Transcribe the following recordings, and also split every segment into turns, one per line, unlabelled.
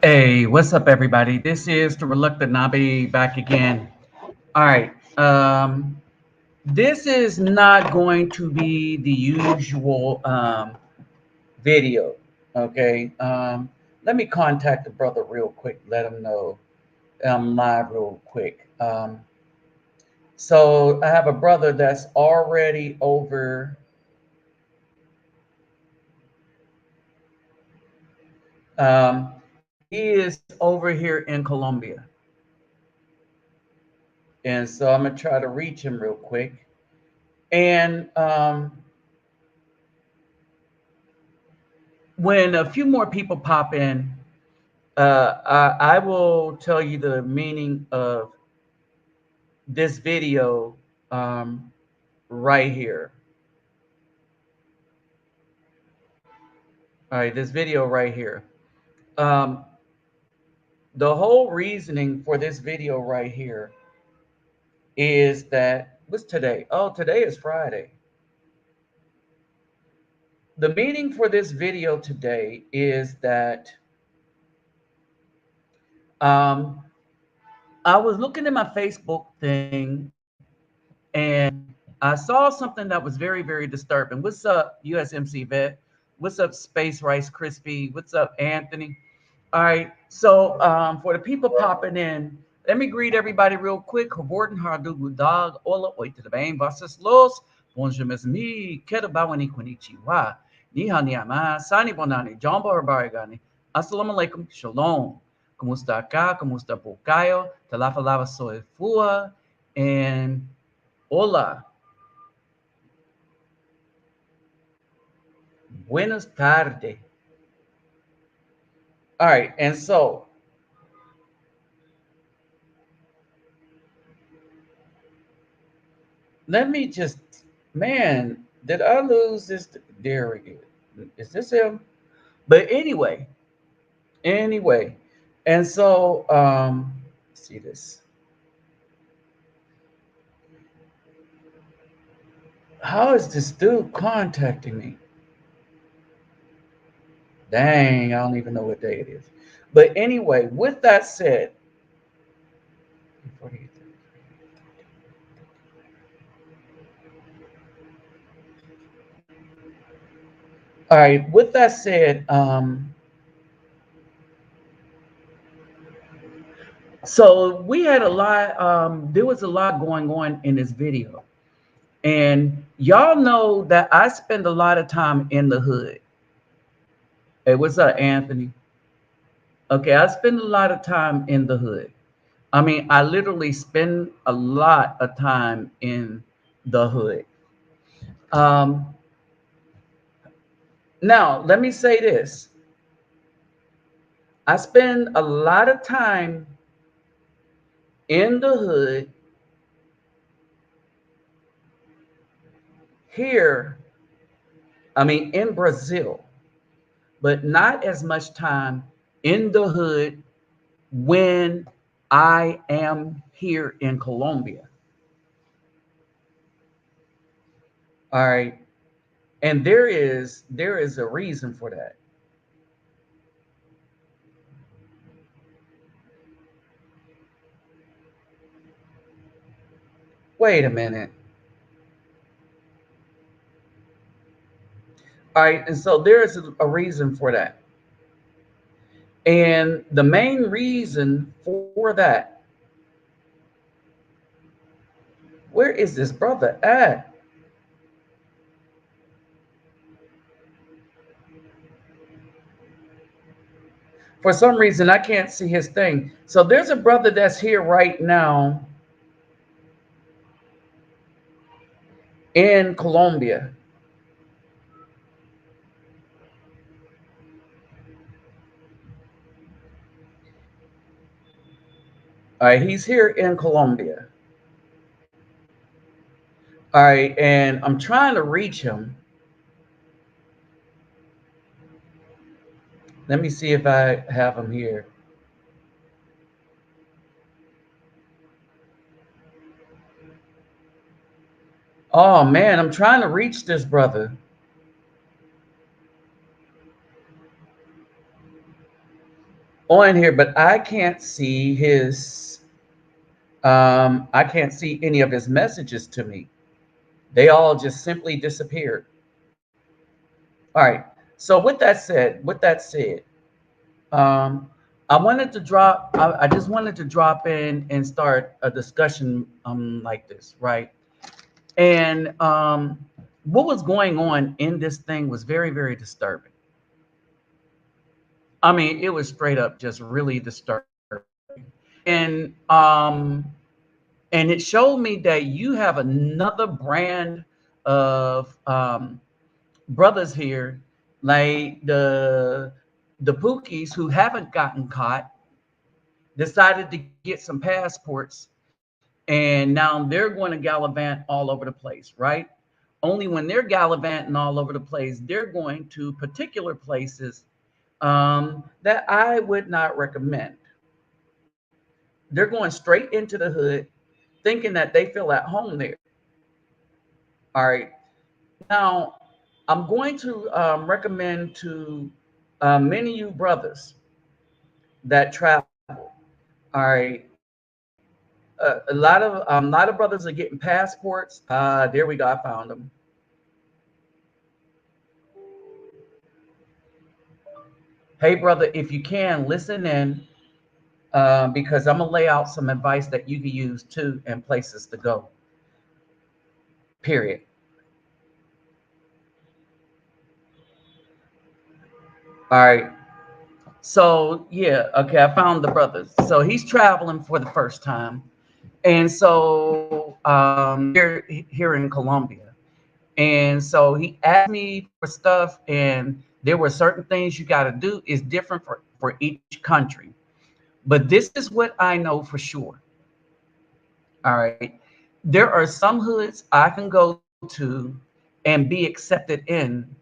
Hey, what's up, everybody? This is the Reluctant Nabi back again. All right. This is not going to be the usual video. Okay. Let me contact the brother real quick. Let him know I'm live real quick. So I have a brother that's already over. He is over here in Colombia, and so I'm gonna try to reach him real quick. And when a few more people pop in, I will tell you the meaning of this video um, right here. All right, this video right here. Um, the whole reasoning for this video right here is that what's today? Oh, today is Friday. The meaning for this video today is that um, I was looking at my Facebook thing and I saw something that was very, very disturbing. What's up, USMC vet? What's up, Space Rice Crispy? What's up, Anthony? All right. So for the people popping in, let me greet everybody real quick. Geboren Hardugu Dog, Ola Oitadabain, Vasas Los, Bonjour mes amis, Kedabawani Konichiwa, Niha Niama, Sani Bonani, Jumbo Barigani, Assalamu alaikum, Shalom. Kumusta ka, kumusta po kayo, Talafalava Soy Fua, and Hola, buenas tardes. All right, and so let me just, man, did I lose this? There we go. Is this him? But anyway, and so let's see this. How is this dude contacting me? Dang, I don't even know what day it is. But anyway, with that said, all right, with that said, so we had a lot, there was a lot going on in this video. And y'all know that I spend a lot of time in the hood. Hey, what's up, Anthony? Okay, I spend a lot of time in the hood. I mean, I literally spend a lot of time in the hood. Um, Now, let me say this. I spend a lot of time in the hood here, I mean, in Brazil, but not as much time in the hood when I am here in Colombia. All right. And there is a reason for that. Wait a minute. All right, and so there is a reason for that. And the main reason for that, where is this brother at? For some reason, I can't see his thing. So there's a brother that's here right now in Colombia. All right, he's here in Colombia. All right, and I'm trying to reach him. Let me see if I have him here. Oh man, I'm trying to reach this brother. on here, but I can't see his. I can't see any of his messages to me. They all just simply disappeared. All right. So with that said, um, I wanted to drop. I just wanted to drop in and start a discussion like this, right? And what was going on in this thing was very, very disturbing. I mean, it was straight up just really disturbing. And and it showed me that you have another brand of brothers here, like the Pookies who haven't gotten caught, decided to get some passports, and now they're going to gallivant all over the place, right? Only when they're gallivanting all over the place, they're going to particular places that I would not recommend. They're going straight into the hood, thinking that they feel at home there. All right. Now, I'm going to recommend to many of you brothers that travel. All right. A lot of brothers are getting passports. There we go. I found them. Hey, brother, if you can listen in, because I'm gonna lay out some advice that you can use too and places to go. Period. All right. So yeah, okay. I found the brothers. So he's traveling for the first time, and so here in Colombia, and so he asked me for stuff, and there were certain things you got to do. Is different for each country, but this is what I know for sure. All right, there are some hoods I can go to and be accepted in,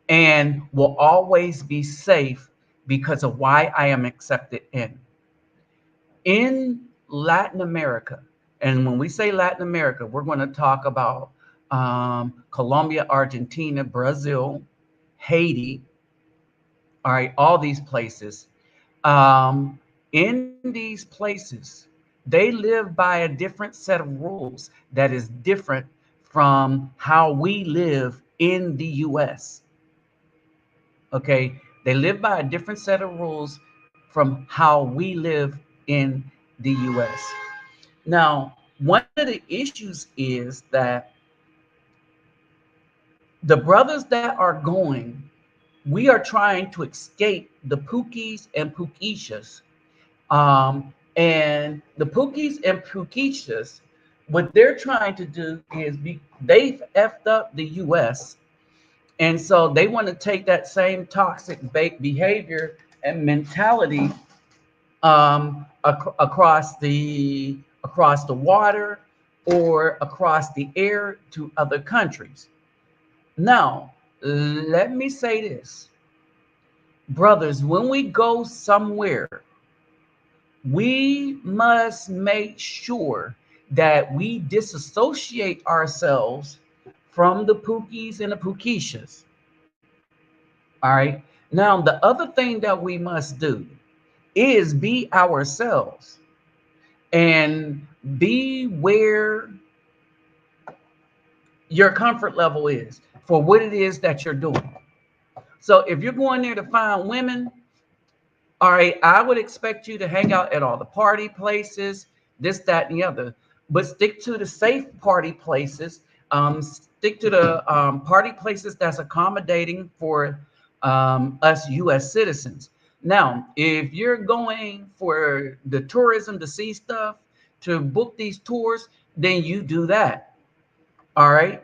and will always be safe because of why I am accepted in Latin America. And when we say Latin America, we're going to talk about Colombia, Argentina, Brazil, Haiti, all right, all these places. In these places, they live by a different set of rules that is different from how we live in the US. Okay, they live by a different set of rules from how we live in the US. Now, one of the issues is that the brothers that are going, we are trying to escape the Pookies and Pookishas. And the Pookies and Pookishas, what they're trying to do is they've effed up the US. And so they want to take that same toxic behavior and mentality across the water or across the air to other countries. Now, let me say this, brothers, when we go somewhere, we must make sure that we disassociate ourselves from the Pookies and the Pookishas. All right. Now, the other thing that we must do is be ourselves and be where your comfort level is for what it is that you're doing. So if you're going there to find women, all right, I would expect you to hang out at all the party places, this, that, and the other, but stick to the safe party places. Stick to the party places that's accommodating for us U.S. citizens. Now, if you're going for the tourism to see stuff, to book these tours, then you do that. All right.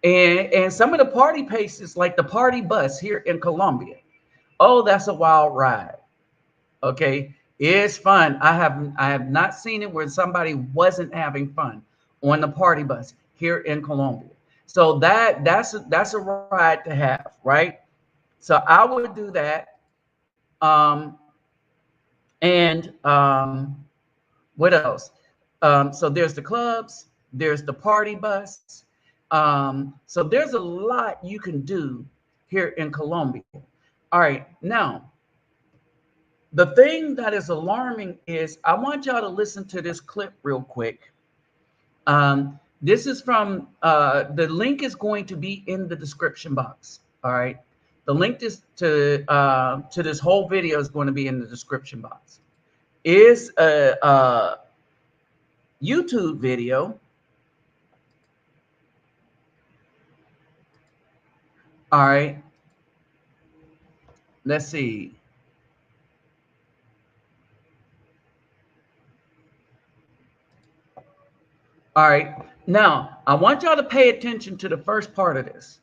And some of the party places, like the party bus here in Colombia, oh, that's a wild ride. Okay, it's fun. I have not seen it where somebody wasn't having fun on the party bus here in Colombia. So that's a ride to have, right? So I would do that. Um, and what else? So there's the clubs, there's the party bus. So there's a lot you can do here in Colombia. All right, now The thing that is alarming is I want y'all to listen to this clip real quick. This is from the link is going to be in the description box. All right, the link is to this whole video is going to be in the description box. Is a YouTube video. All right, let's see. All right, now I want y'all to pay attention to the first part of this.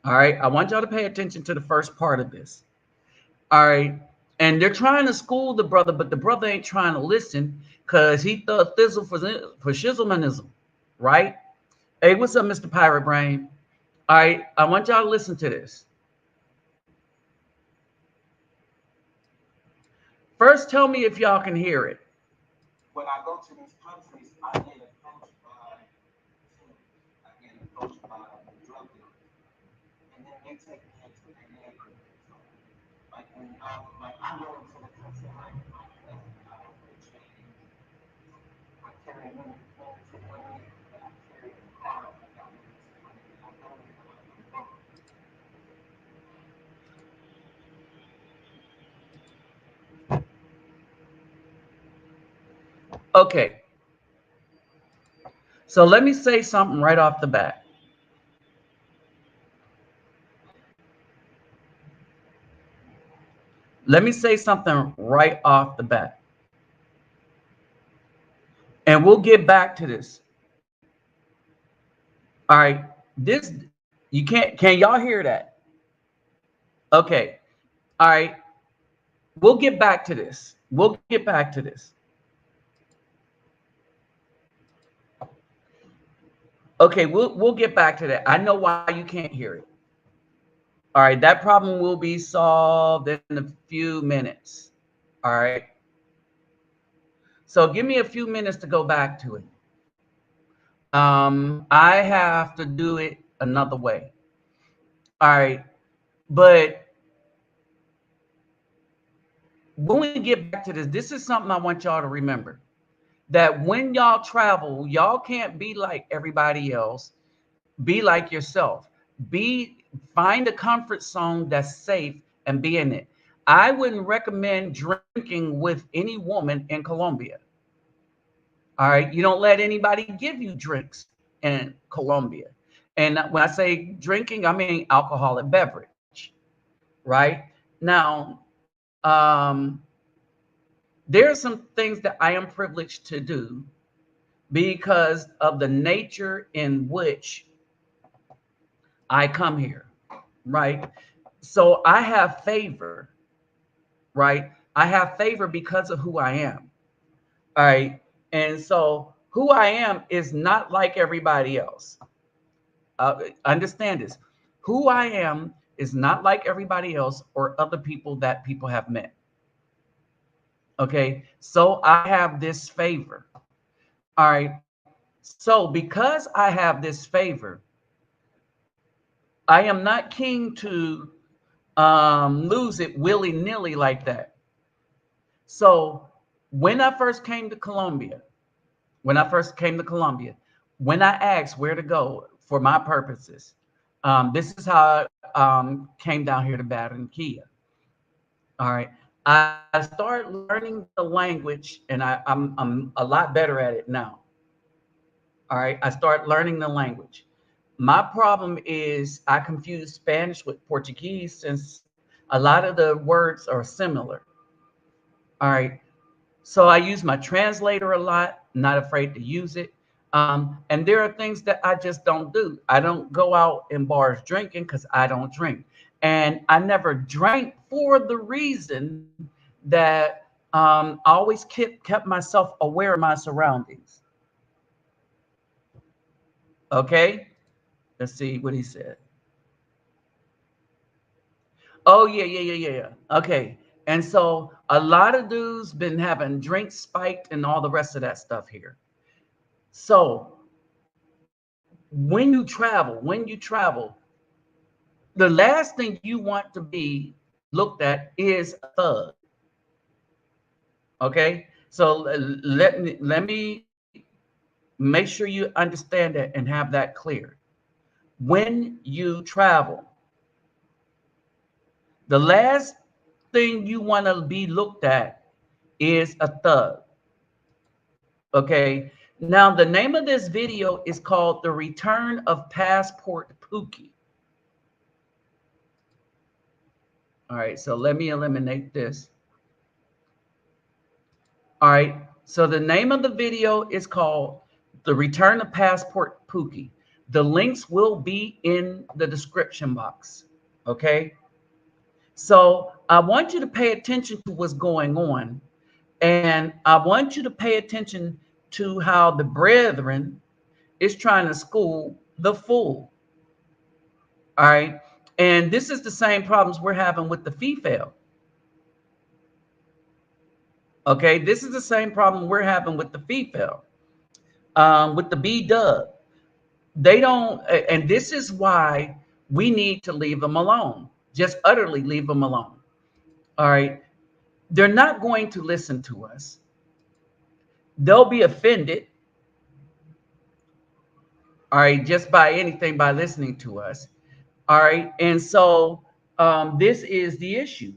All right, I want y'all to pay attention to the first part of this. All right, and they're trying to school the brother, but the brother ain't trying to listen because he thought thizzle for shizzlemanism, right? Hey, what's up, Mr. Pirate Brain? All right, I want y'all to listen to this. First, tell me if y'all can hear it. When I go to these countries, I get approached by drug dealers, and then they take me into their neighborhood. So, I go into the country, I don't change. I carry money to money, and I carry a car. I got money to money, and I don't even like the book. Okay, so let me say something right off the bat. Let me say something right off the bat. And we'll get back to this. All right. This, you can't, can y'all hear that? Okay. All right. We'll get back to this. We'll get back to this. Okay, we'll get back to that. I know why you can't hear it. All right, that problem will be solved in a few minutes. All right. So give me a few minutes to go back to it. I have to do it another way. All right, but when we get back to this, this is something I want y'all to remember. That when y'all travel, y'all can't be like everybody else. Be like yourself. Find a comfort zone that's safe and be in it. I wouldn't recommend drinking with any woman in Colombia. All right. You don't let anybody give you drinks in Colombia. And when I say drinking, I mean alcoholic beverage. Right. Now, there are some things that I am privileged to do because of the nature in which I come here, right? So I have favor, right? I have favor because of who I am, all right? And so who I am is not like everybody else. Understand this. Who I am is not like everybody else or other people that people have met. Okay, so I have this favor. All right. So because I have this favor, I am not keen to lose it willy-nilly like that. So when I first came to Colombia, when I asked where to go for my purposes, this is how I came down here to Barranquilla. All right. I started learning the language, and I'm a lot better at it now. All right. I started learning the language. My problem is I confuse Spanish with Portuguese since a lot of the words are similar. All right. So I use my translator a lot, not afraid to use it. And there are things that I just don't do. I don't go out in bars drinking because I don't drink. And I never drank for the reason that I always kept myself aware of my surroundings. Okay. Let's see what he said. Oh yeah. Okay. And so a lot of dudes been having drinks spiked and all the rest of that stuff here. So when you travel, the last thing you want to be looked at is a thug. Okay, so let me make sure you understand that and have that clear. When you travel, the last thing you want to be looked at is a thug. Okay, now the name of this video is called The Return of Passport Pookie. All right, so let me eliminate this. All right, so the name of the video is called The Return of Passport Pookie. The links will be in the description box. Okay, so I want you to pay attention to what's going on, and I want you to pay attention to how the brethren is trying to school the fool. All right, and this is the same problems we're having with the female. Okay, this is the same problem we're having with the female, with the B dub. They don't, and this is why we need to leave them alone. Just utterly leave them alone. All right, they're not going to listen to us. They'll be offended. All right, just by anything by listening to us. All right, and so this is the issue.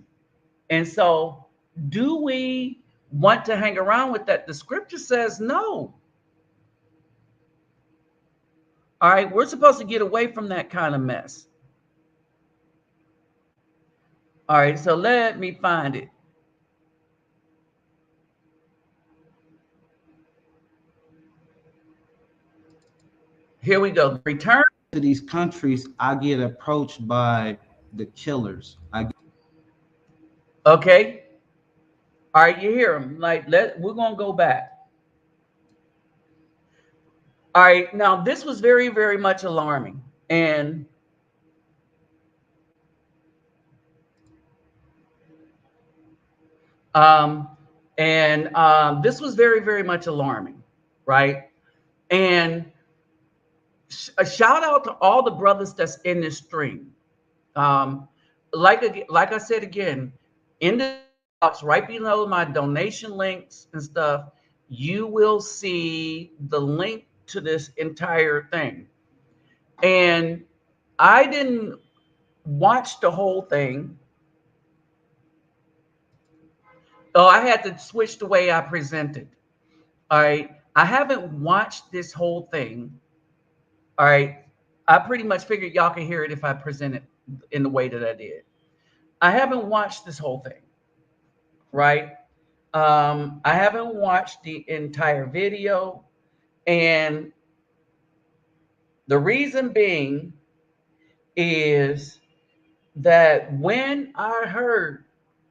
And so, do we want to hang around with that? The scripture says no. All right, we're supposed to get away from that kind of mess. All right, so let me find it. Here we go. Return
to these countries, I get approached by the killers.
Okay. All right, you hear them. Like, we're gonna go back. All right, now this was very, very much alarming, um, and this was very, very much alarming, right? And a shout out to all the brothers that's in this stream. Um, like I said again, in the box right below my donation links and stuff, you will see the link to this entire thing. And I didn't watch the whole thing. Oh, I had to switch the way I presented. All right. I haven't watched this whole thing. All right. I pretty much figured y'all can hear it if I present it in the way that I did. I haven't watched this whole thing. Right. I haven't watched the entire video. And the reason being is that when I heard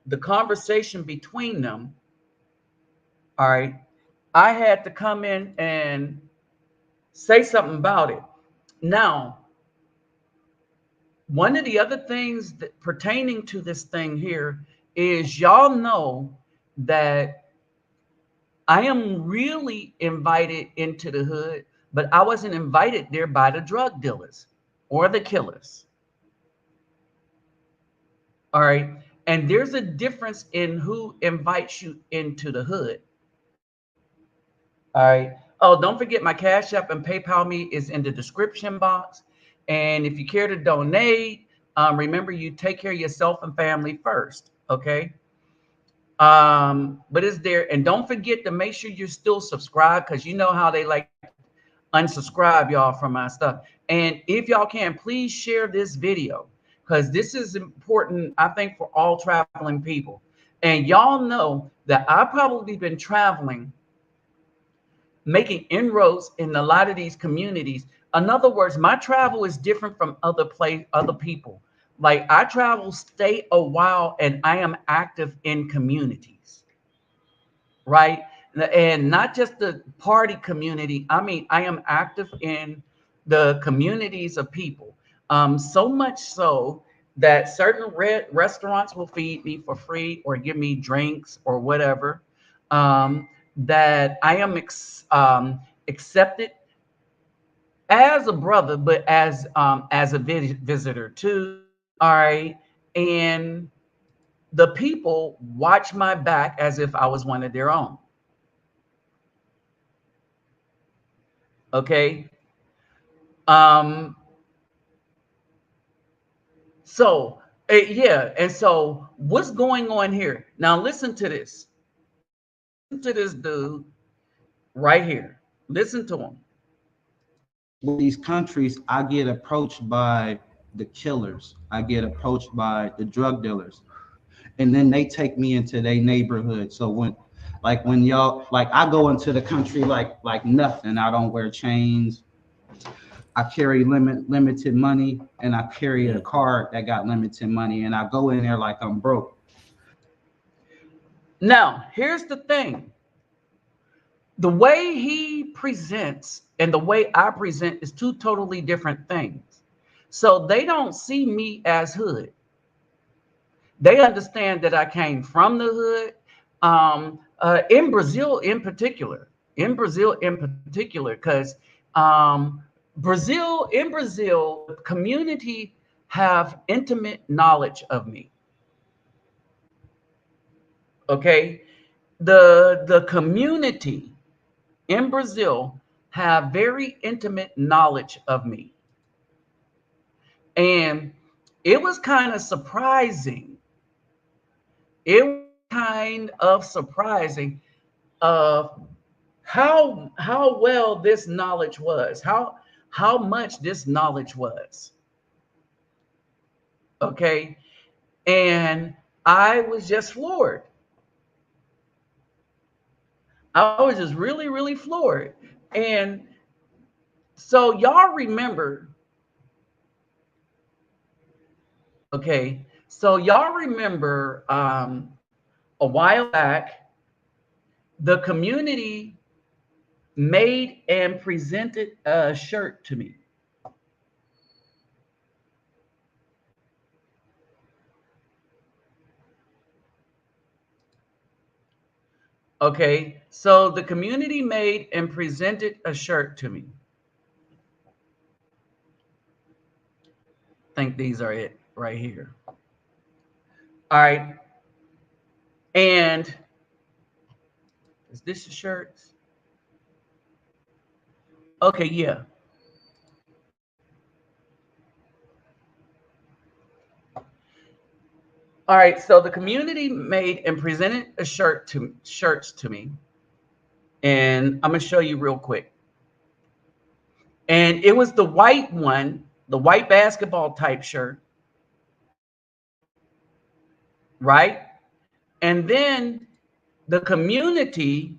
the conversation between them, all right, I had to come in and say something about it. Now, one of the other things that pertaining to this thing here is y'all know that I am really invited into the hood, but I wasn't invited there by the drug dealers or the killers. All right. And there's a difference in who invites you into the hood. All right. Oh, don't forget my Cash App and PayPal me is in the description box. And if you care to donate, remember you take care of yourself and family first. Okay. But it's there. And don't forget to make sure you're still subscribed, because you know how they like to unsubscribe y'all from my stuff. And if y'all can, please share this video, because this is important, I think, for all traveling people. And y'all know that I've probably been traveling, making inroads in a lot of these communities. In other words, my travel is different from other people. Like, I travel, stay a while, and I am active in communities, right? And not just the party community. I mean, I am active in the communities of people. So much so that certain restaurants will feed me for free or give me drinks or whatever. That I am accepted as a brother, but as a visitor too. All right, and the people watch my back as if I was one of their own. Okay. Um, so yeah, and so what's going on here? Now listen to this. Listen to this dude right here. Listen to him.
With these countries, I get approached by the killers. I get approached by the drug dealers, and then they take me into their neighborhood. So when y'all, like, I go into the country like nothing. I don't wear chains. I carry limited money, and I carry a card that got limited money, and I go in there like I'm broke.
Now, here's the thing. The way he presents and the way I present is two totally different things. So they don't see me as hood. They understand that I came from the hood. In Brazil, because in Brazil, the community have intimate knowledge of me. Okay, the community in Brazil have very intimate knowledge of me, and it was kind of surprising. It was kind of surprising of how well this knowledge was, how much this knowledge was. Okay, and I was just floored. I was just really, really floored. And so y'all remember, okay, so y'all remember a while back, the community made and presented a shirt to me. Okay, so the community made and presented a shirt to me. I think these are it right here. All right, and is this the shirts? Okay, yeah. All right, so the community made and presented a shirts to me, and I'm gonna show you real quick. And it was the white one, the white basketball type shirt, right? And then the community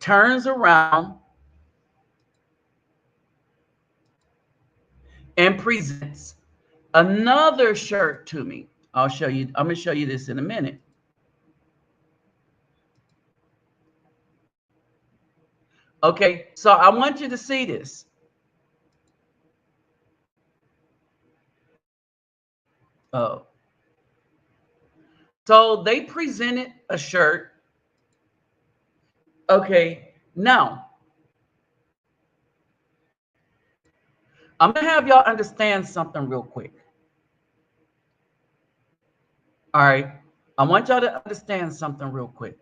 turns around and presents another shirt to me. I'll show you. I'm gonna show you this in a minute. Okay, so I want you to see this. Oh, so they presented a shirt. Okay, now I'm gonna have y'all understand something real quick. All right, I want y'all to understand something real quick.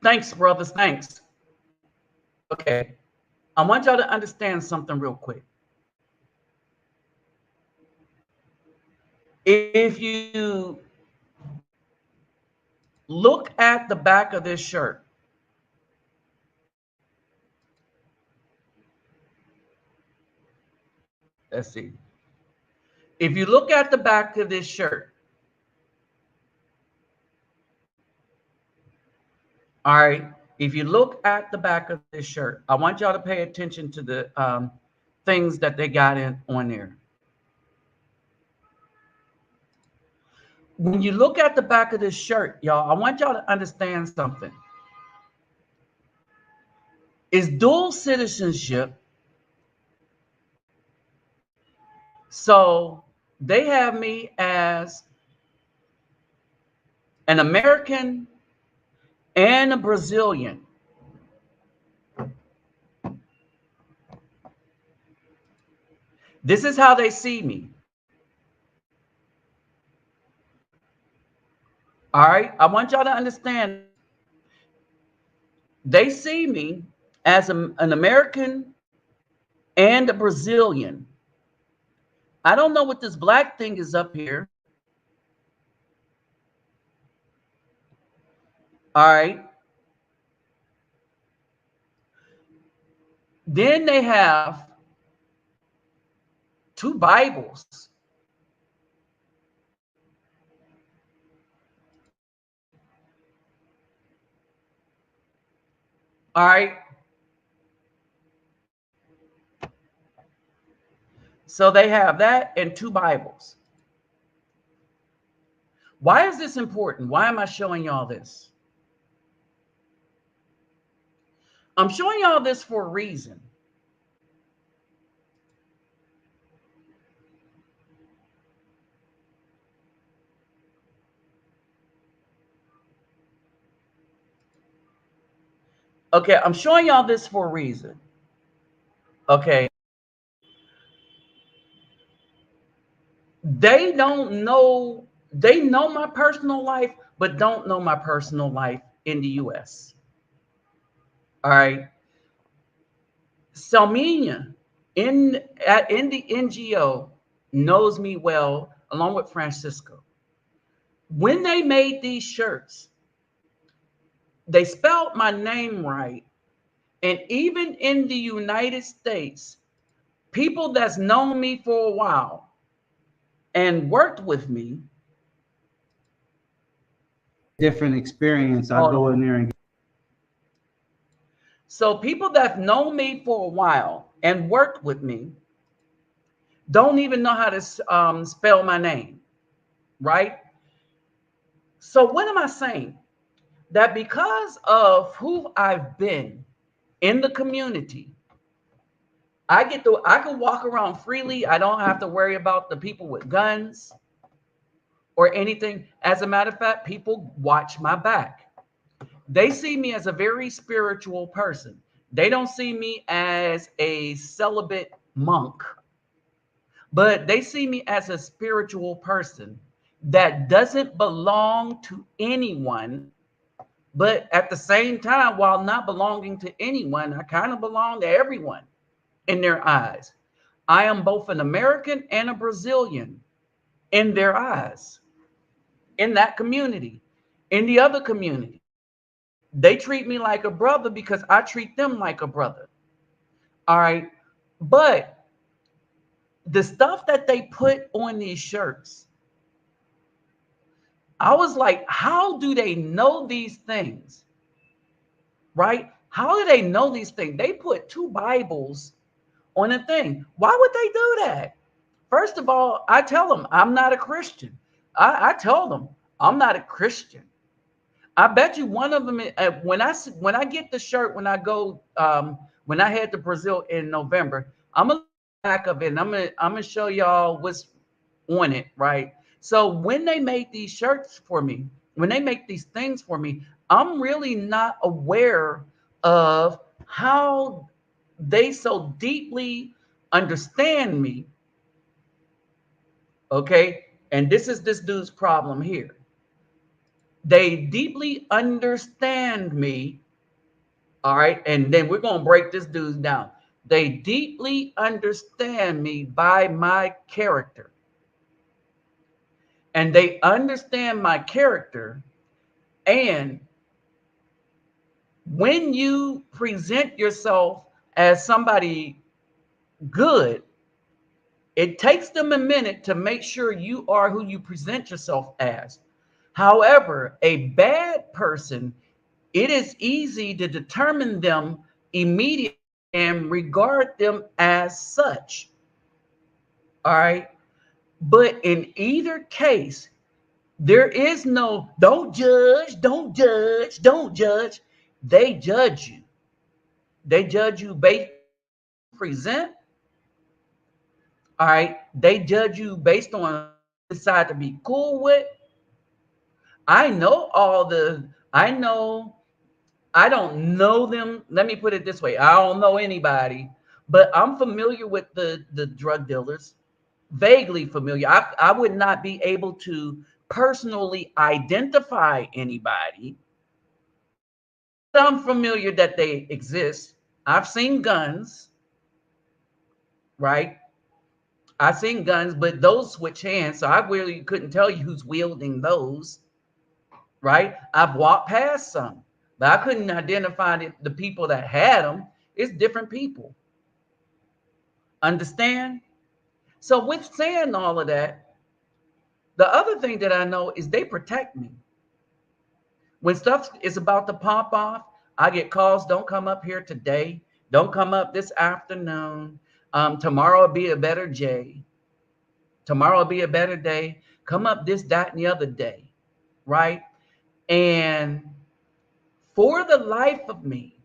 Thanks, brothers. Thanks. Okay, I want y'all to understand something real quick. If you look at the back of this shirt, let's see. If you look at the back of this shirt, all right, if you look at the back of this shirt, I want y'all to pay attention to the things that they got in on there. When you look at the back of this shirt, y'all, I want y'all to understand something. It's dual citizenship. So they have me as an American and a Brazilian. This is how they see me. All right. I want y'all to understand they see me as an American and a Brazilian. I don't know what this black thing is up here. All right. Then they have two Bibles. All right. So they have that and two Bibles. Why is this important? Why am I showing y'all this? I'm showing y'all this for a reason. Okay, I'm showing y'all this for a reason. Okay. They know my personal life, but don't know my personal life in the US. All right. Salminia in the NGO knows me well, along with Francisco. When they made these shirts, they spelled my name right. And even in the United States, people that's known me for a while and worked with me.
Different experience. I
Hold
go in
on.
there and
So people that know me for a while and worked with me don't even know how to spell my name, right? So what am I saying? That because of who I've been in the community, I can walk around freely. I don't have to worry about the people with guns or anything. As a matter of fact, people watch my back. They see me as a very spiritual person. They don't see me as a celibate monk, but they see me as a spiritual person that doesn't belong to anyone. But at the same time, while not belonging to anyone, I kind of belong to everyone in their eyes. I am both an American and a Brazilian in their eyes, in that community. In the other community, they treat me like a brother because I treat them like a brother. All right. But the stuff that they put on these shirts, I was like, how do they know these things? Right? How do they know these things? They put two Bibles on a thing. Why would they do that? First of all, I tell them I'm not a Christian. I tell them I'm not a Christian. I bet you one of them when I get the shirt when I head to Brazil in November, I'm gonna back of it and I'm gonna show y'all what's on it, right? So when they make these shirts for me, when they make these things for me, I'm really not aware of how they so deeply understand me. Okay. And this is this dude's problem here. They deeply understand me. All right. And then we're going to break this dude down. They deeply understand me by my character. And they understand my character. And when you present yourself as somebody good, it takes them a minute to make sure you are who you present yourself as. However, a bad person, it is easy to determine them immediately and regard them as such. All right. But in either case, there is no don't judge, don't judge, don't judge. They judge you. They judge you based on present. All right. They judge you based on decide to be cool with. I know I don't know them. Let me put it this way. I don't know anybody, but I'm familiar with the drug dealers, vaguely familiar. I would not be able to personally identify anybody. I'm familiar that they exist. I've seen guns, right? I've seen guns, but those switch hands, so I really couldn't tell you who's wielding those, right? I've walked past some, but I couldn't identify the people that had them. It's different people. Understand? So with saying all of that, the other thing that I know is they protect me. When stuff is about to pop off, I get calls, don't come up here today. Don't come up this afternoon. Tomorrow will be a better day. Tomorrow will be a better day. Come up this, that, and the other day, right? And for the life of me,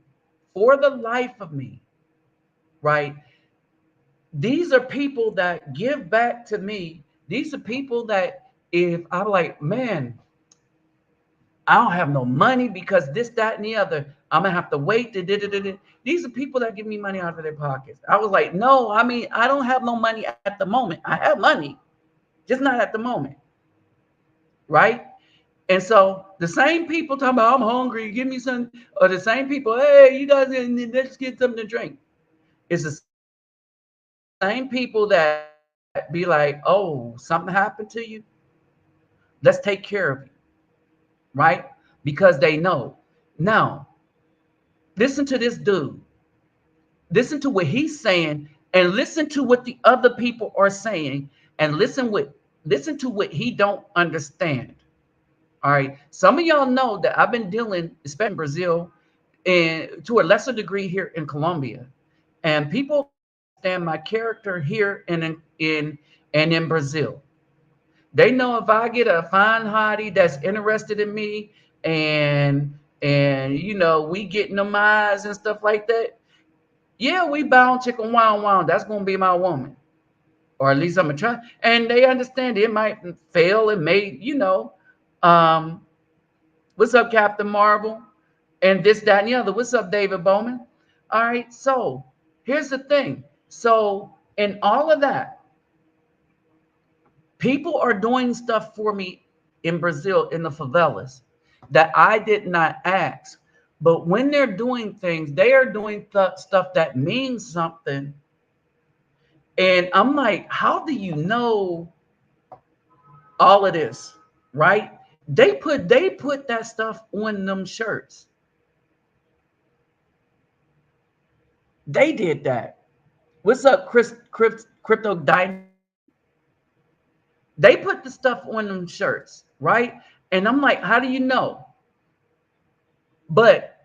for the life of me, right? These are people that give back to me. These are people that if I'm like, man, I don't have no money because this, that, and the other, I'm gonna have to wait. These are people that give me money out of their pockets. I was like, no, I mean, I don't have no money at the moment. I have money, just not at the moment, right? And so the same people talking about I'm hungry, give me some, or the same people, hey, you guys, let's get something to drink. It's the same people that be like, oh, something happened to you. Let's take care of you, right? Because they know. Now, listen to this dude. Listen to what he's saying, and listen to what the other people are saying, and listen to what he don't understand. All right. Some of y'all know that I've been dealing, especially in Brazil, and to a lesser degree here in Colombia. And people understand my character here and in Brazil. They know if I get a fine hottie that's interested in me and we getting them eyes and stuff like that. Yeah, we bound chicken wow wow. That's gonna be my woman. Or at least I'm gonna try. And they understand it might fail. It may, um, what's up, Captain Marvel? And this, that, and the other. What's up, David Bowman? All right. So here's the thing. So in all of that, people are doing stuff for me in Brazil in the favelas that I did not ask. But when they're doing things, they are doing stuff that means something. And I'm like, how do you know all of this? Right? They put that stuff on them shirts. They did that. What's up, Crypto Dynasty? They put the stuff on them shirts, right? And I'm like, how do you know? But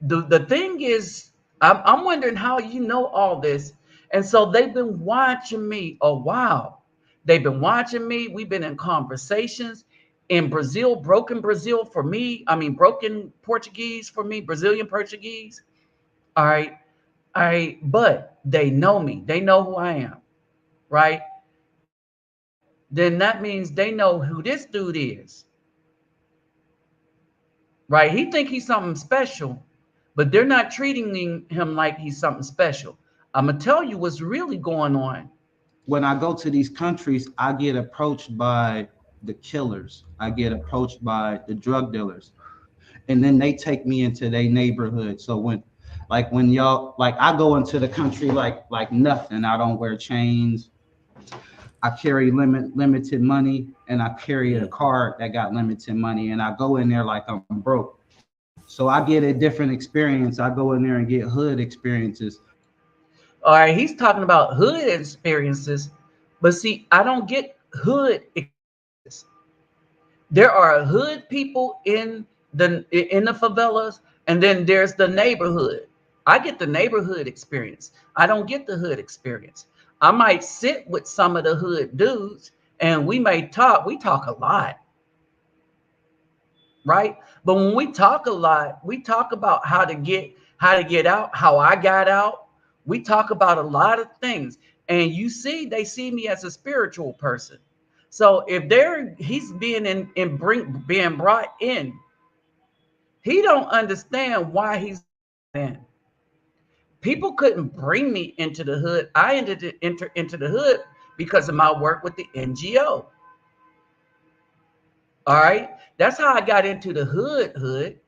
the thing is, I'm wondering how you know all this. And so they've been watching me a while. They've been watching me. We've been in conversations in Brazil, broken Brazil for me. I mean, broken Portuguese for me, Brazilian Portuguese. All right. All right. But they know me. They know who I am. Right. Then that means they know who this dude is. Right. He think he's something special, but they're not treating him like he's something special. I'm going to tell you what's really going on.
When I go to these countries, I get approached by the killers. I get approached by the drug dealers. And then they take me into their neighborhood. So when y'all, like, I go into the country like nothing. I don't wear chains. I carry limited money, and I carry a card that got limited money, and I go in there like I'm broke. So I get a different experience. I go in there and get hood experiences.
All right, he's talking about hood experiences, but see, I don't get hood experiences. There are hood people in the favelas, and then there's the neighborhood. I get the neighborhood experience. I don't get the hood experience. I might sit with some of the hood dudes, and we may talk. We talk a lot, right? But when we talk a lot, we talk about how to get out, how I got out. We talk about a lot of things. And they see me as a spiritual person. So if he's being brought in, he don't understand why he's in. People couldn't bring me into the hood. I ended to enter into the hood because of my work with the NGO. All right. That's how I got into the hood,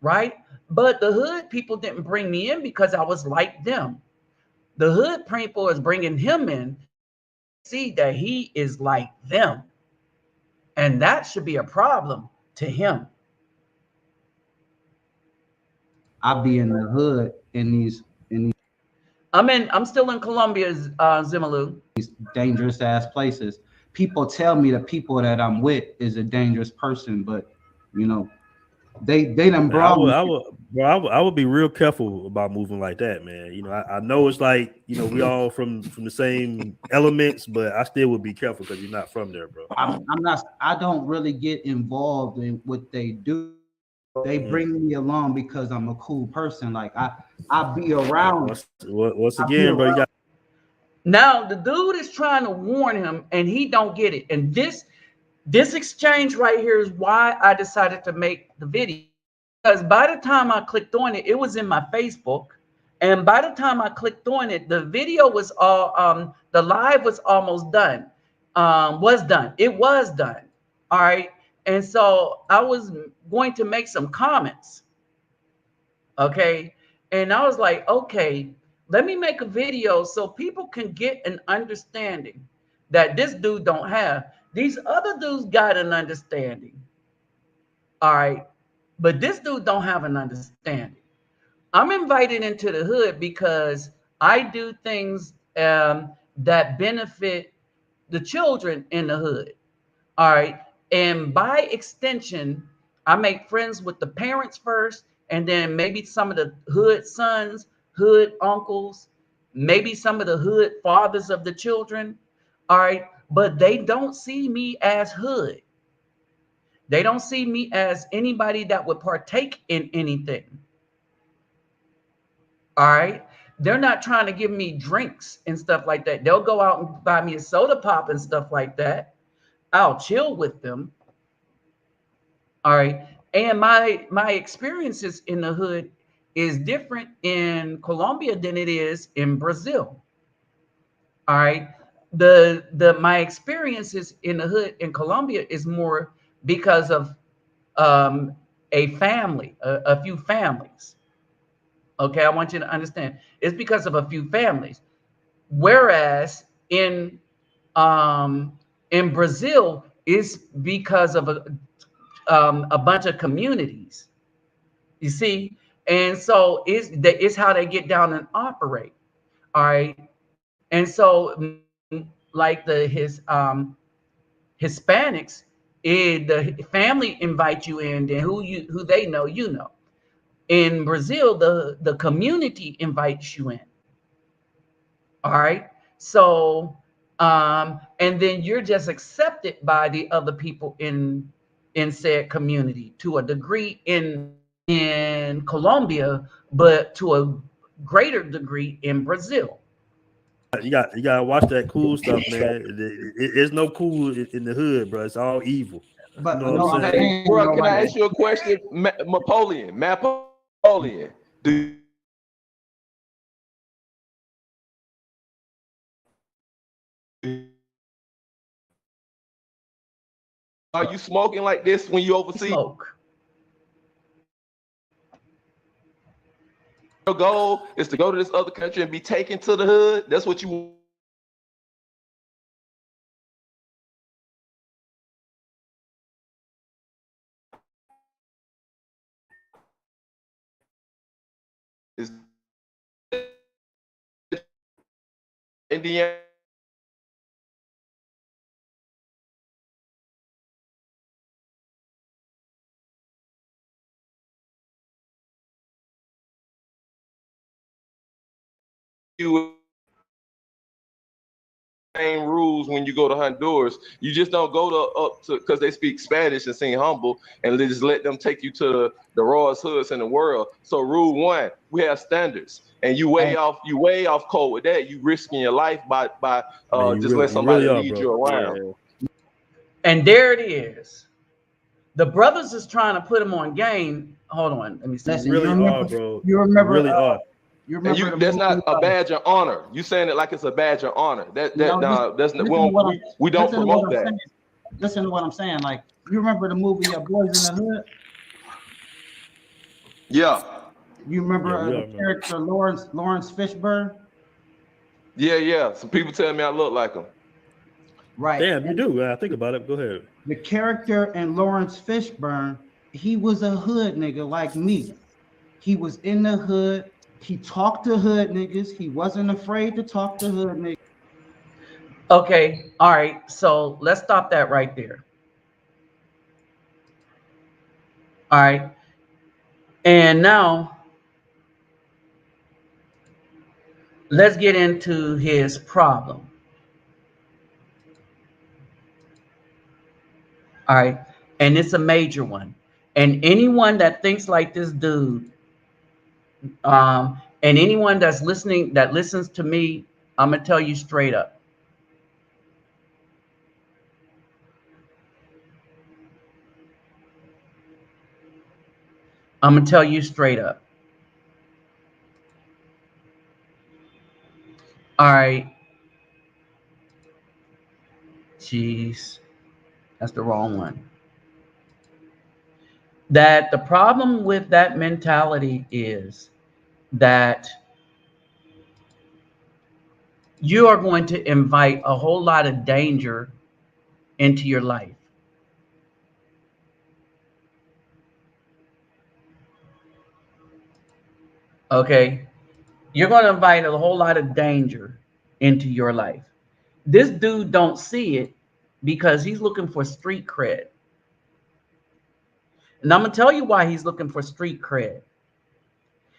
right? But the hood people didn't bring me in because I was like them. The hood people is bringing him in because they see that he is like them. And that should be a problem to him.
I be in the hood in
I'm still in Colombia, Zimalu.
these dangerous ass places. People tell me the people that I'm with is a dangerous person, but you know, they done
Man, I
brought
would,
me.
I would, bro, I would be real careful about moving like that, man. You know, I know it's like, you know, we all from the same elements, but I still would be careful because you're not from there, bro.
I'm not. I don't really get involved in what they do. They bring me along because I'm a cool person. Like I be around.
Once
I be
again, bro, you
around.
got
Now the dude is trying to warn him and he don't get it. And this exchange right here is why I decided to make the video. Because by the time I clicked on it, it was in my Facebook. And by the time I clicked on it, the video was all the live was almost done. Was done. It was done. All right. And so I was going to make some comments. Okay. And I was like, okay, let me make a video so people can get an understanding that this dude don't have. These other dudes got an understanding. All right. But this dude don't have an understanding. I'm invited into the hood because I do things that benefit the children in the hood. All right. And by extension, I make friends with the parents first, and then maybe some of the hood sons, hood uncles, maybe some of the hood fathers of the children. All right. But they don't see me as hood. They don't see me as anybody that would partake in anything. All right. They're not trying to give me drinks and stuff like that. They'll go out and buy me a soda pop and stuff like that. I'll chill with them. All right. And my experiences in the hood is different in Colombia than it is in Brazil. All right. The my experiences in the hood in Colombia is more because of a family, a few families. Okay, I want you to understand. It's because of a few families. Whereas in Brazil, it's because of a bunch of communities. You see, and so it's how they get down and operate. All right, and so like Hispanics, the family invite you in, then who they know, you know. In Brazil, the community invites you in. All right. So and then you're just accepted by the other people in said community to a degree in Colombia, but to a greater degree in Brazil.
you gotta watch that cool stuff, man. It's no cool in the hood, bro. It's all evil. You
But
know
no,
what I'm
I'm
saying?
Hey,
saying,
bro,
no,
can I
right.
ask you a question? Napoleon, do are you smoking like this when you overseas?
Smoke.
Your goal is to go to this other country and be taken to the hood. That's what you is Indiana. You same rules when you go to Honduras. You just don't go to up to because they speak Spanish and seem humble, and they just let them take you to the rawest hoods in the world. So rule one, we have standards, and you way off code with that. You risking your life by
Man,
just let somebody
you really are,
lead
bro.
you around.
Yeah.
And there it is. The brothers is trying to put him on game. Hold on, let me see.
Listen,
You really
remember,
are, bro.
you remember,
really are.
You
And
remember
that's not a
movie,
badge of honor. You saying it like it's a badge of honor. That's
listen
not,
to what
we don't
listen to what
promote
I'm
that.
saying. Listen to what I'm saying. Like You remember the movie Boys in the Hood?
Yeah,
You remember
Yeah, we all
the
remember.
character Lawrence Fishburne?
yeah. Some people tell me I look like him.
Right.
Damn, you
And
do. I think about it. Go ahead.
the character in Lawrence Fishburne, he was a hood nigga like me. He was in the hood. He talked to hood niggas. He wasn't afraid to talk to hood niggas.
Okay, all right. So let's stop that right there. All right. And now let's get into his problem. All right. And it's a major one. And anyone that thinks like this dude, and anyone that's listening, that listens to me, I'm going to tell you straight up. I'm going to tell you straight up. All right. Jeez. That's the wrong one. That the problem with that mentality is that you are going to invite a whole lot of danger into your life. Okay? You're going to invite a whole lot of danger into your life. This dude don't see it because he's looking for street cred. And I'm going to tell you why he's looking for street cred.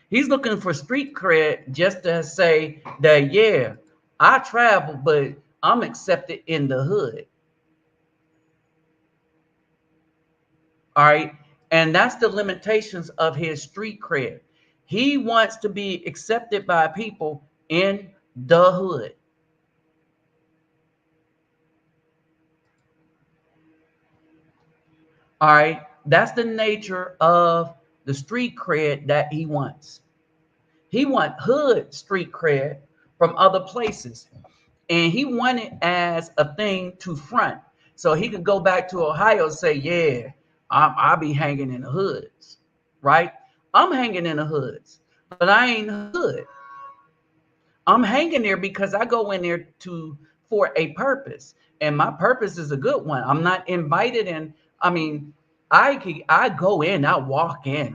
He's looking for street cred just to say that, yeah, I travel, but I'm accepted in the hood. All right. And that's the limitations of his street cred. He wants to be accepted by people in the hood. All right. That's the nature of the street cred that he wants. He wants hood street cred from other places. And he wanted as a thing to front. So he could go back to Ohio and say, yeah, I'll be hanging in the hoods, right? I'm hanging in the hoods, but I ain't hood. I'm hanging there because I go in there for a purpose. And my purpose is a good one. I'm not invited in. I mean, I go in, I walk in,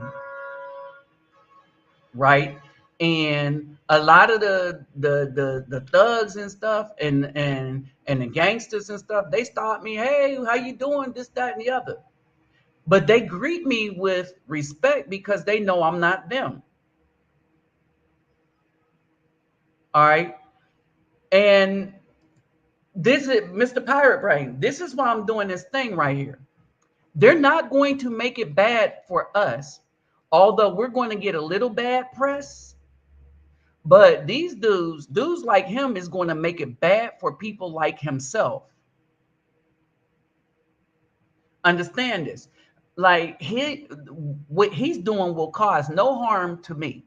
right? And a lot of the thugs and stuff and the gangsters and stuff, they stop me, hey, how you doing? This, that, and the other. But they greet me with respect because they know I'm not them. All right. And this is Mr. Pirate Brain. This is why I'm doing this thing right here. They're not going to make it bad for us, although we're going to get a little bad press. But these dudes like him is going to make it bad for people like himself. Understand this. Like what he's doing will cause no harm to me.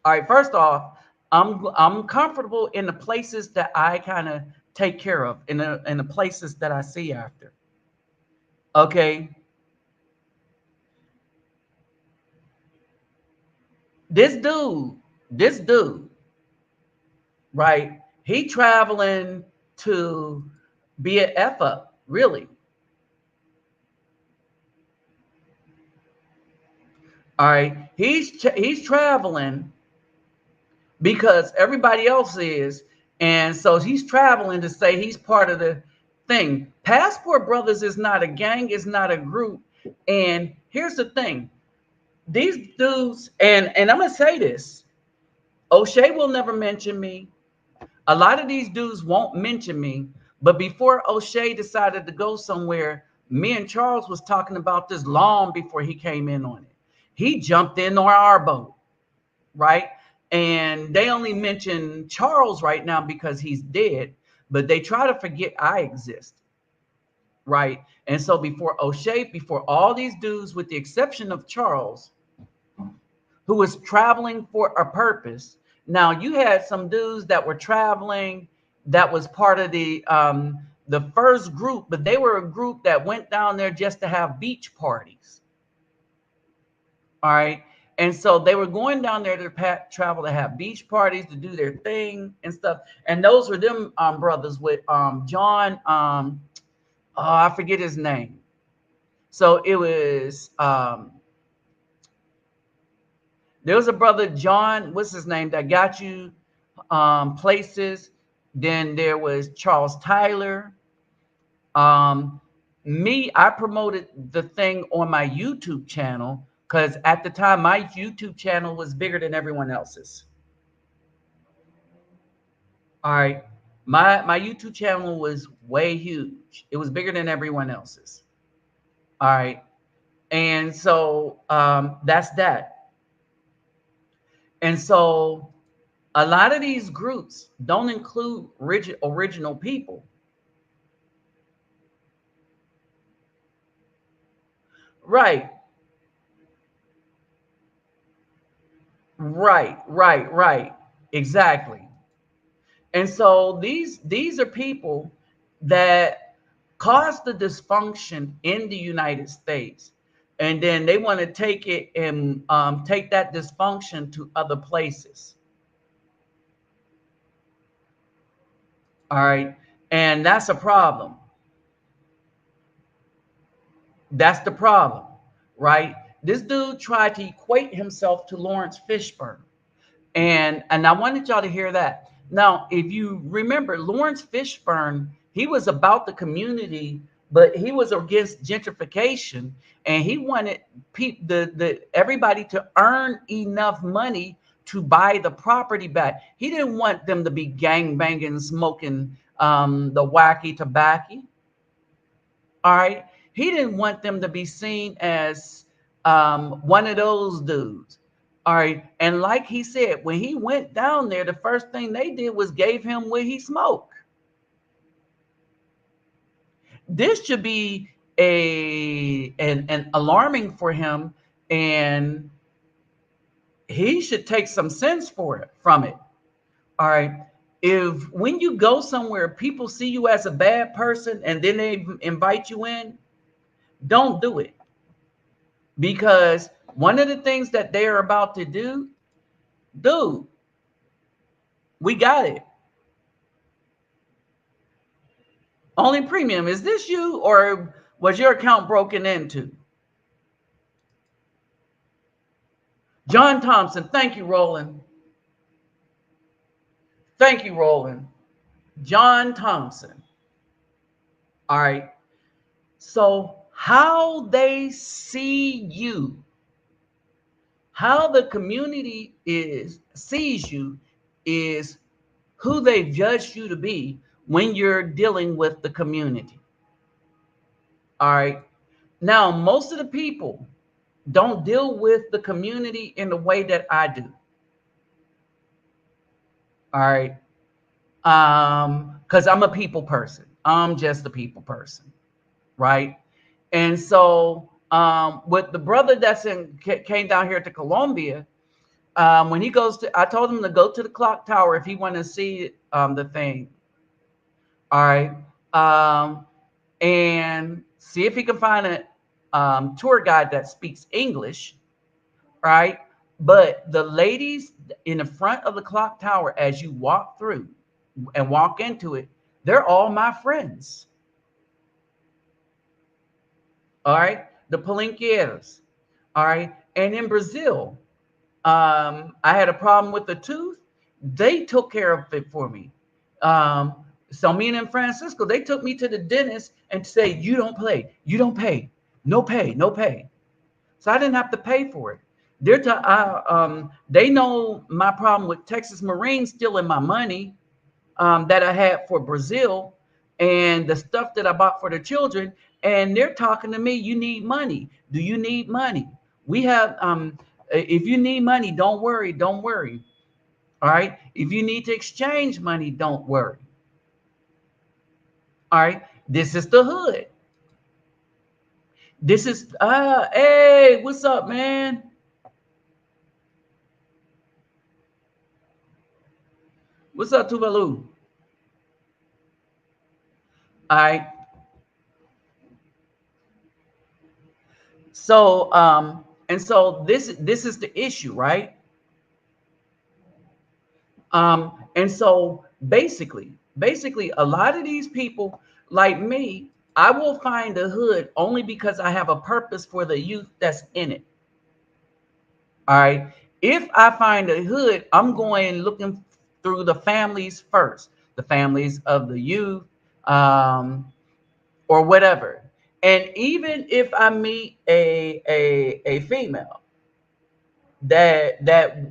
All right, first off, I'm comfortable in the places that I kind of take care of, in the places that I see after. Okay. This dude, right? He traveling to be an F up, really. All right. He's traveling because everybody else is. And so he's traveling to say he's part of the thing. Passport Brothers is not a gang, it's not a group. And here's the thing. These dudes, and I'm gonna say this, O'Shea will never mention me. A lot of these dudes won't mention me, but before O'Shea decided to go somewhere, me and Charles was talking about this long before he came in on it. He jumped in on our boat, right? And they only mention Charles right now because he's dead, but they try to forget I exist, right? And so before O'Shea, before all these dudes, with the exception of Charles, who was traveling for a purpose. Now you had some dudes that were traveling that was part of the the first group, but they were a group that went down there just to have beach parties. All right. And so they were going down there to travel to have beach parties, to do their thing and stuff. And those were them brothers with John. Oh, I forget his name. So it was there was a brother, John, what's his name, that got you places. Then there was Charles Tyler. I promoted the thing on my YouTube channel because at the time my YouTube channel was bigger than everyone else's. All right. My YouTube channel was way huge. It was bigger than everyone else's. All right. And so that's that. And so a lot of these groups don't include original people. Right. Right. Exactly. And so these are people that caused the dysfunction in the United States, and then they want to take it and take that dysfunction to other places. All right, and that's a problem. That's the problem, right? This dude tried to equate himself to Lawrence Fishburne. And I wanted y'all to hear that. Now, if you remember, Lawrence Fishburne, he was about the community, but he was against gentrification, and he wanted everybody to earn enough money to buy the property back. He didn't want them to be gang banging, smoking the wacky tobacco. All right, he didn't want them to be seen as one of those dudes. All right. And like he said, when he went down there, the first thing they did was gave him what he smoked. This should be an alarming for him, and he should take some sense from it. All right. If when you go somewhere, people see you as a bad person and then they invite you in, don't do it. Because one of the things that they're about to do, dude, we got it. Only premium. Is this you or was your account broken into? John Thompson. Thank you, Roland. Thank you, Roland. John Thompson. All right. So how they see you, how the community sees you is who they've judged you to be when you're dealing with the community. All right. Now, most of the people don't deal with the community in the way that I do. All right. Because I'm a people person. I'm just a people person. Right. And so with the brother came down here to Colombia, when he goes to, I told him to go to the clock tower if he want to see the thing. All right. And see if he can find a tour guide that speaks English. Right. But the ladies in the front of the clock tower, as you walk through and walk into it, they're all my friends. All right. The Palinqueiras. All right. And in Brazil, I had a problem with the tooth. They took care of it for me. So me and Francisco, they took me to the dentist and say, you don't play, you don't pay, no pay, no pay. So I didn't have to pay for it. They know my problem with Texas Marine stealing my money that I had for Brazil and the stuff that I bought for the children. And they're talking to me, you need money. Do you need money? We have, if you need money, don't worry. Don't worry. All right. If you need to exchange money, don't worry. All right. This is the hood. This is, hey, what's up, man? What's up, Tuvalu? All right. So and so this is the issue, right? And so basically a lot of these people like me, I will find the hood only because I have a purpose for the youth that's in it. All right. If I find a hood, I'm going looking through the families first, the families of the youth, um, or whatever. And even if I meet a female that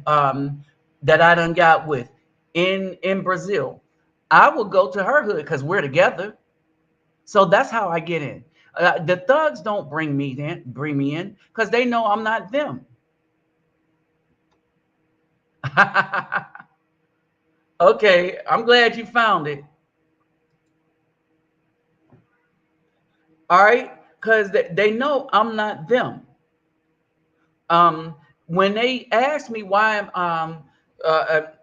I done got with in Brazil, I will go to her hood because we're together. So that's how I get in. The thugs don't bring me in because they know I'm not them. Okay, I'm glad you found it. All right, because they know I'm not them. When they ask me why I'm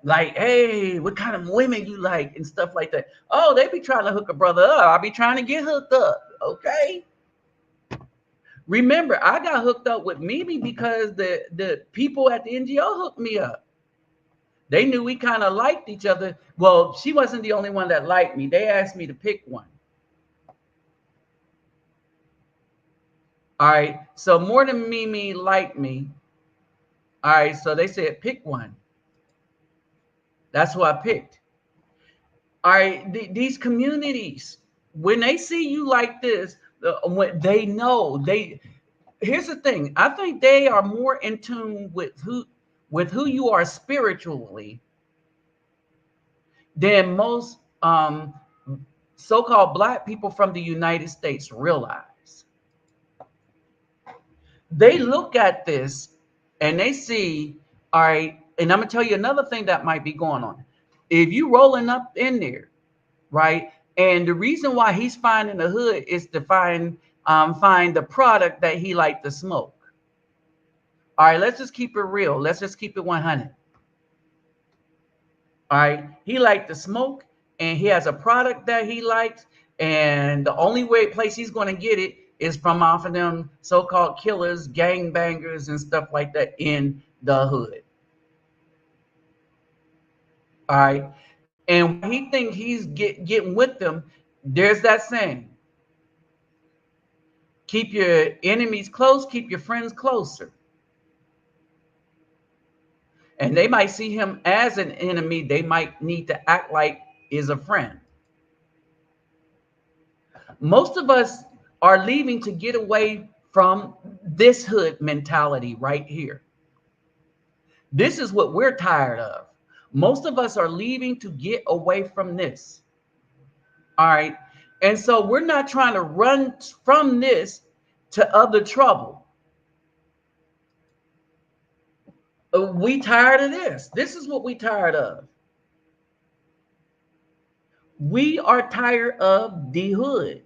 like, hey, what kind of women you like and stuff like that. Oh, they be trying to hook a brother up. I be trying to get hooked up. Okay. Remember, I got hooked up with Mimi because the people at the NGO hooked me up. They knew we kind of liked each other. Well, she wasn't the only one that liked me. They asked me to pick one. All right. So more than Mimi liked me. All right. So they said pick one. That's who I picked. All right. These communities, when they see you like this, when they know they. Here's the thing. I think they are more in tune with who you are spiritually than most so-called black people from the United States realize. They look at this and they see, all right, and I'm gonna tell you another thing that might be going on. If you rolling up in there, right, and the reason why he's finding the hood is to find the product that he like to smoke. All right, let's just keep it real. Let's just keep it 100. All right, he liked to smoke, and he has a product that he likes, and the only place he's going to get it is from off of them so-called killers, gang bangers, and stuff like that in the hood. All right, and he think he's getting with them. There's that saying: keep your enemies close, keep your friends closer. And they might see him as an enemy. They might need to act like is a friend. Most of us are leaving to get away from this hood mentality right here. This is what we're tired of. Most of us are leaving to get away from this. All right. And so we're not trying to run from this to other trouble. We tired of this. This is what we tired of. We are tired of the hood.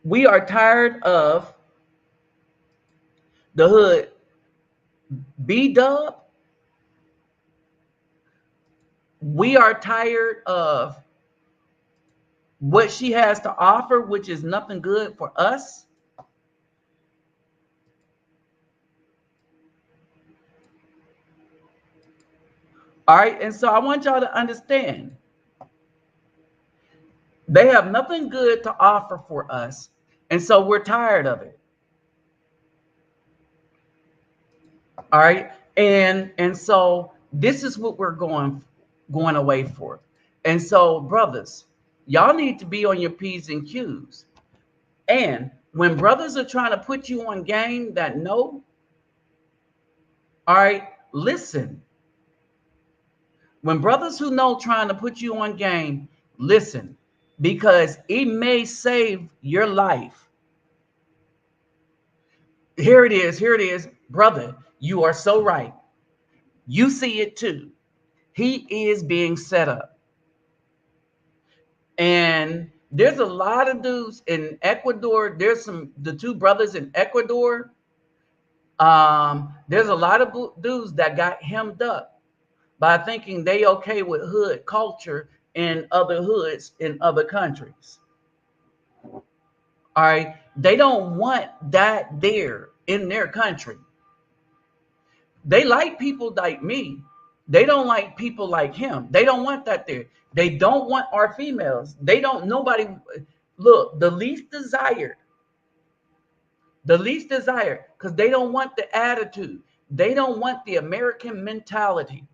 We are tired of the hood. B-Dub. We are tired of what she has to offer, which is nothing good for us. All right. And so I want y'all to understand they have nothing good to offer for us. And so we're tired of it. All right. And so this is what we're going away for. And so, brothers, y'all need to be on your P's and Q's. And when brothers are trying to put you on game that no, all right, listen. When brothers who know trying to put you on game, listen, because it may save your life. Here it is, brother. You are so right. You see it too. He is being set up. And there's a lot of dudes in Ecuador. There's the two brothers in Ecuador. There's a lot of dudes that got hemmed up by thinking they okay with hood culture in other hoods in other countries. All right. They don't want that there in their country. They like people like me. They don't like people like him. They don't want that there. They don't want our females. They don't, nobody, look, the least desired, because they don't want the attitude. They don't want the American mentality.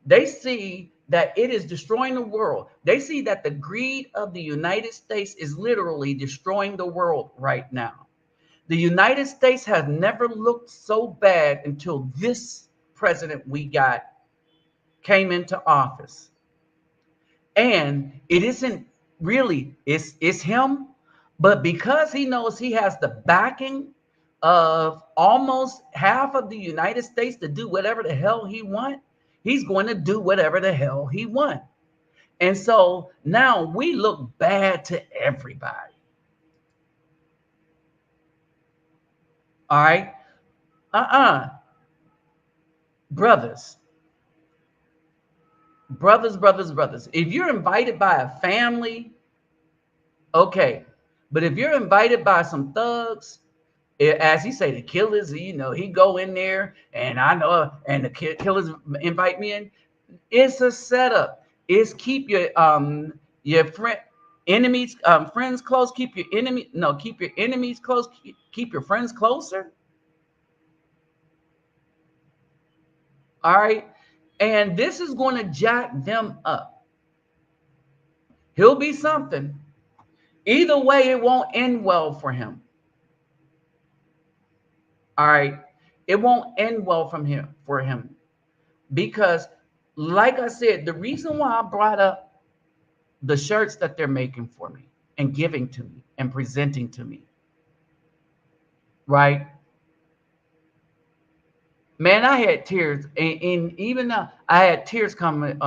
They see that it is destroying the world. They see that the greed of the United States is literally destroying the world right now. The United States has never looked so bad until this president we got came into office. And it isn't really, it's him, but because he knows he has the backing of almost half of the United States to do whatever the hell he wants, he's going to do whatever the hell he wants. And so now we look bad to everybody. All right. Brothers. If you're invited by a family, okay. But if you're invited by some thugs, as he say, the killers, you know, he go in there and I know, and the killers invite me in. It's a setup. It's keep your enemies, friends close. Keep your enemies close. Keep your friends closer. All right. And this is going to jack them up. He'll be something. Either way, it won't end well for him. All right. It won't end well for him. Because, like I said, the reason why I brought up the shirts that they're making for me and giving to me and presenting to me, right? Man, I had tears, and even now I had tears coming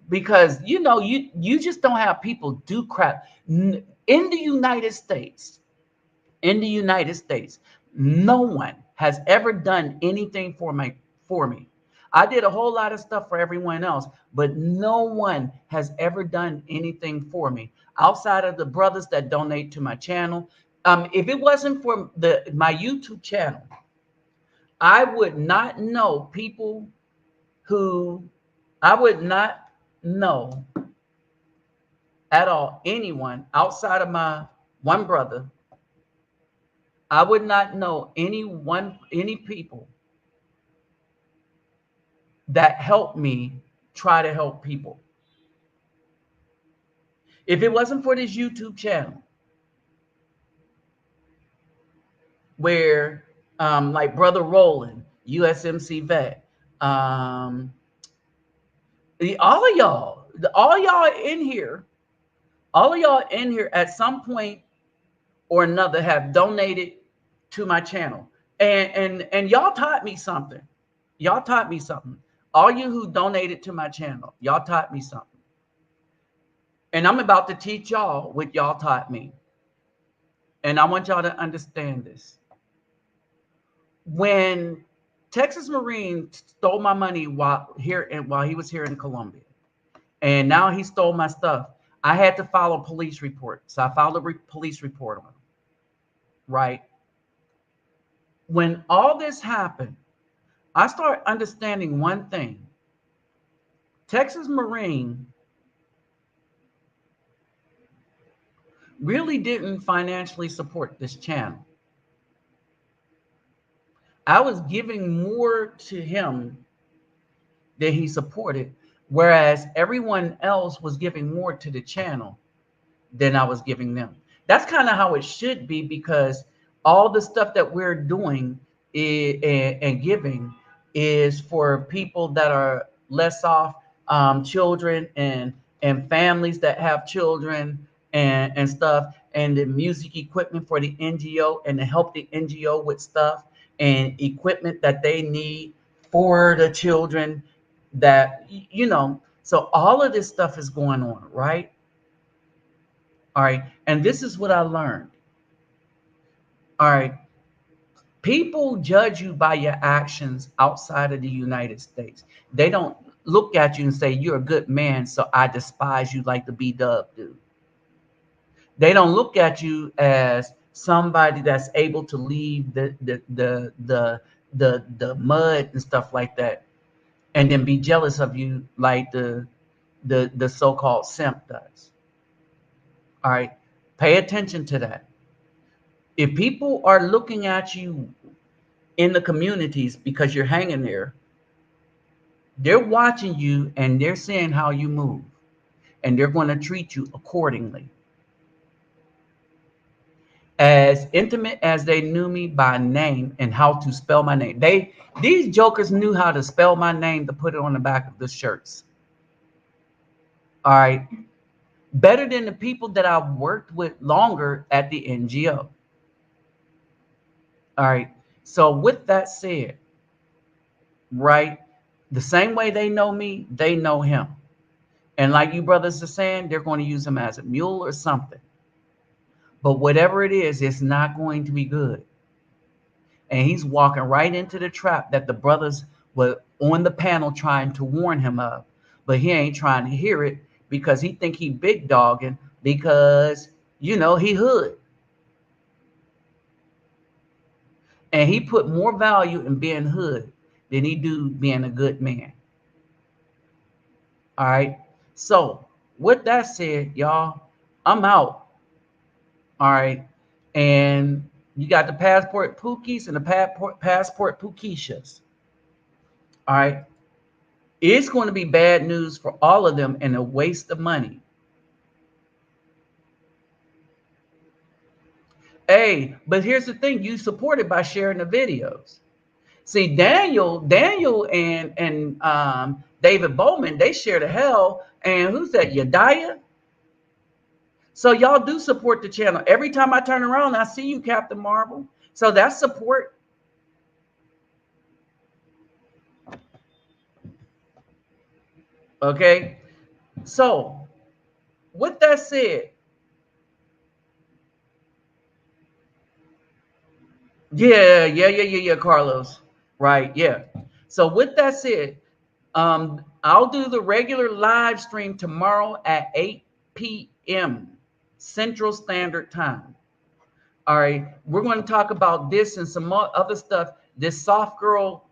because you just don't have people do crap in the United States. In the United States, no one has ever done anything for me. I did a whole lot of stuff for everyone else, but no one has ever done anything for me outside of the brothers that donate to my channel. If it wasn't for my YouTube channel, I would not know people who I would not know at all, anyone outside of my one brother. I would not know any people that helped me try to help people. If it wasn't for this YouTube channel, where like Brother Roland, USMC vet, all of y'all in here at some point or another have donated to my channel. And y'all taught me something. Y'all taught me something. All you who donated to my channel, y'all taught me something. And I'm about to teach y'all what y'all taught me. And I want y'all to understand this. When Texas Marine stole my money while he was here in Colombia, and now he stole my stuff, I had to file a police report. So I filed a police report on him. Right? When all this happened, I started understanding one thing. Texas Marine really didn't financially support this channel. I was giving more to him than he supported, whereas everyone else was giving more to the channel than I was giving them. That's kind of how it should be, because all the stuff that we're doing and giving is for people that are less off, children and families that have children and stuff, and the music equipment for the NGO, and to help the NGO with stuff and equipment that they need for the children that, so all of this stuff is going on, right? All right. And this is what I learned. All right. People judge you by your actions outside of the United States. They don't look at you and say, you're a good man, so I despise you like the B-Dub do. They don't look at you as somebody that's able to leave the mud and stuff like that, and then be jealous of you like the so-called simp does. All right, pay attention to that. If people are looking at you in the communities because you're hanging there, they're watching you and they're seeing how you move, and they're going to treat you accordingly. As intimate as they knew me by name and how to spell my name, these jokers knew how to spell my name to put it on the back of the shirts. All right, better than the people that I worked with longer at the NGO. All right, so with that said, right, the same way they know me, they know him. And like you brothers are saying, they're going to use him as a mule or something. But whatever it is, it's not going to be good. And he's walking right into the trap that the brothers were on the panel trying to warn him of. But he ain't trying to hear it because he think he big dogging because, you know, he hood. And he put more value in being hood than he do being a good man. All right. So with that said, y'all, I'm out. All right. And you got the passport Pookies and the passport Pookishas. All right. It's going to be bad news for all of them and a waste of money. Hey, but here's the thing. You support it by sharing the videos. See, Daniel and David Bowman, they share the hell. And who's that? Yadiah? So y'all do support the channel. Every time I turn around, I see you, Captain Marvel. So that's support. Okay. So with that said, yeah, Carlos. Right, yeah. So with that said, I'll do the regular live stream tomorrow at 8 p.m. Central Standard Time. All right, we're going to talk about this and some more other stuff, this soft girl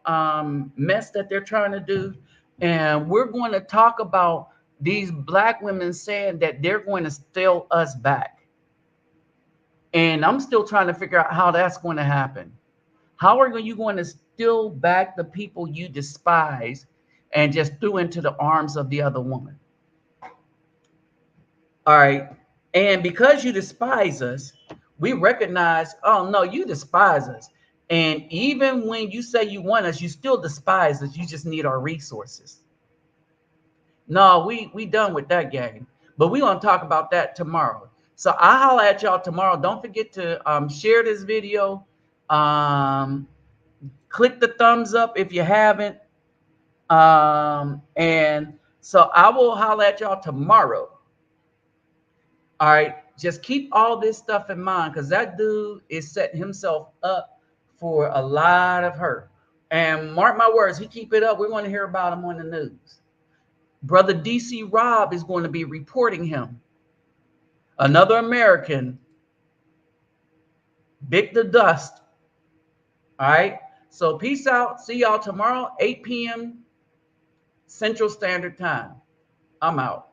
mess that they're trying to do. And we're going to talk about these black women saying that they're going to steal us back. And I'm still trying to figure out how that's going to happen. How are you going to steal back the people you despise and just threw into the arms of the other woman? All right. And because you despise us, we recognize, oh, no, you despise us. And even when you say you want us, you still despise us. You just need our resources. No, we done with that game. But we're going to talk about that tomorrow. So I'll holler at y'all tomorrow. Don't forget to share this video. Click the thumbs up if you haven't. And so I will holler at y'all tomorrow. All right. Just keep all this stuff in mind because that dude is setting himself up for a lot of hurt. And mark my words, he keep it up, we're going to hear about him on the news. Brother DC Rob is going to be reporting him. Another American bit the dust. All right. So peace out. See y'all tomorrow, 8 p.m. Central Standard Time. I'm out.